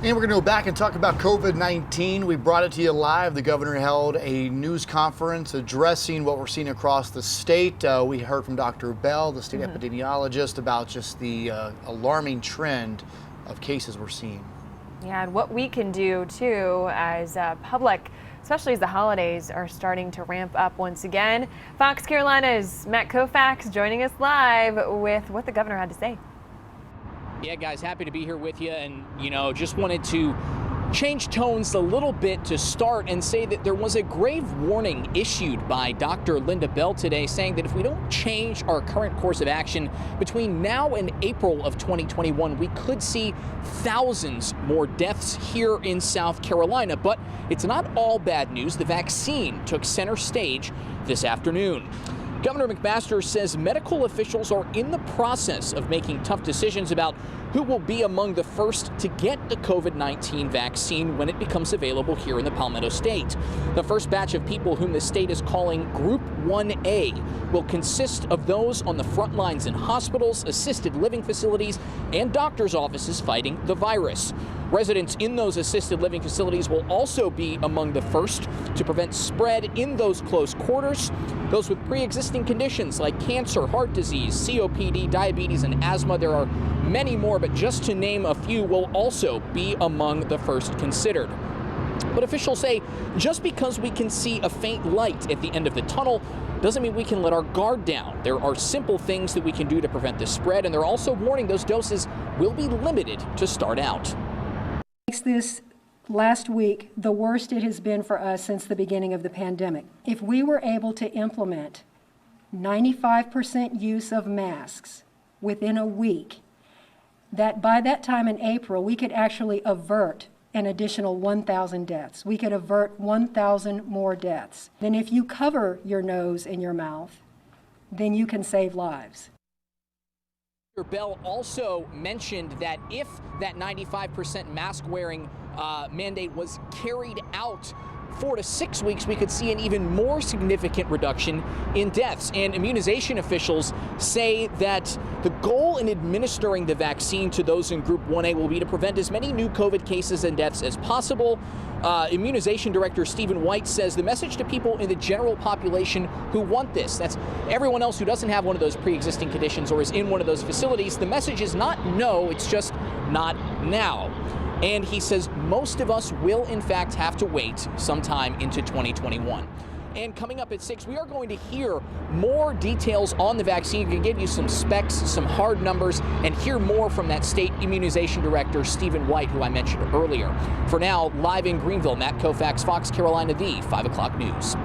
And we're going to go back and talk about COVID-19. We brought it to you live. The governor held a news conference addressing what we're seeing across the state. We heard from Dr. Bell, the state epidemiologist, about just the alarming trend of cases we're seeing. Yeah, and what we can do too as public, especially as the holidays are starting to ramp up once again. Fox Carolina's Matt Kaufax joining us live with what the governor had to say. Yeah, guys, happy to be here with you, and just wanted to change tones a little bit to start and say that there was a grave warning issued by Dr. Linda Bell today, saying that if we don't change our current course of action between now and April of 2021, we could see thousands more deaths here in South Carolina. But it's not all bad news. The vaccine took center stage this afternoon. Governor McMaster says medical officials are in the process of making tough decisions about who will be among the first to get the COVID-19 vaccine when it becomes available here in the Palmetto State. The first batch of people whom the state is calling Group 1A will consist of those on the front lines in hospitals, assisted living facilities, and doctors' offices fighting the virus. Residents in those assisted living facilities will also be among the first to prevent spread in those close quarters. Those with pre-existing conditions like cancer, heart disease, COPD, diabetes, and asthma. There are many more, but just to name a few, will also be among the first considered. But officials say just because we can see a faint light at the end of the tunnel doesn't mean we can let our guard down. There are simple things that we can do to prevent the spread, and they're also warning those doses will be limited to start out. This last week the worst it has been for us since the beginning of the pandemic. If we were able to implement 95% use of masks within a week, that by that time in April we could actually avert an additional 1,000 deaths. We could avert 1,000 more deaths. Then if you cover your nose and your mouth, then you can save lives. Bell also mentioned that if that 95% mask wearing mandate was carried out 4 to 6 weeks, we could see an even more significant reduction in deaths. And immunization officials say that the goal in administering the vaccine to those in Group 1A will be to prevent as many new COVID cases and deaths as possible. Immunization Director Stephen White says the message to people in the general population who want this, that's everyone else who doesn't have one of those pre-existing conditions or is in one of those facilities, the message is not no, it's just not now. And he says most of us will, in fact, have to wait sometime into 2021. And coming up at 6, we are going to hear more details on the vaccine. We can give you some specs, some hard numbers, and hear more from that state immunization director, Stephen White, who I mentioned earlier. For now, live in Greenville, Matt Kaufax, Fox Carolina, the 5 o'clock news.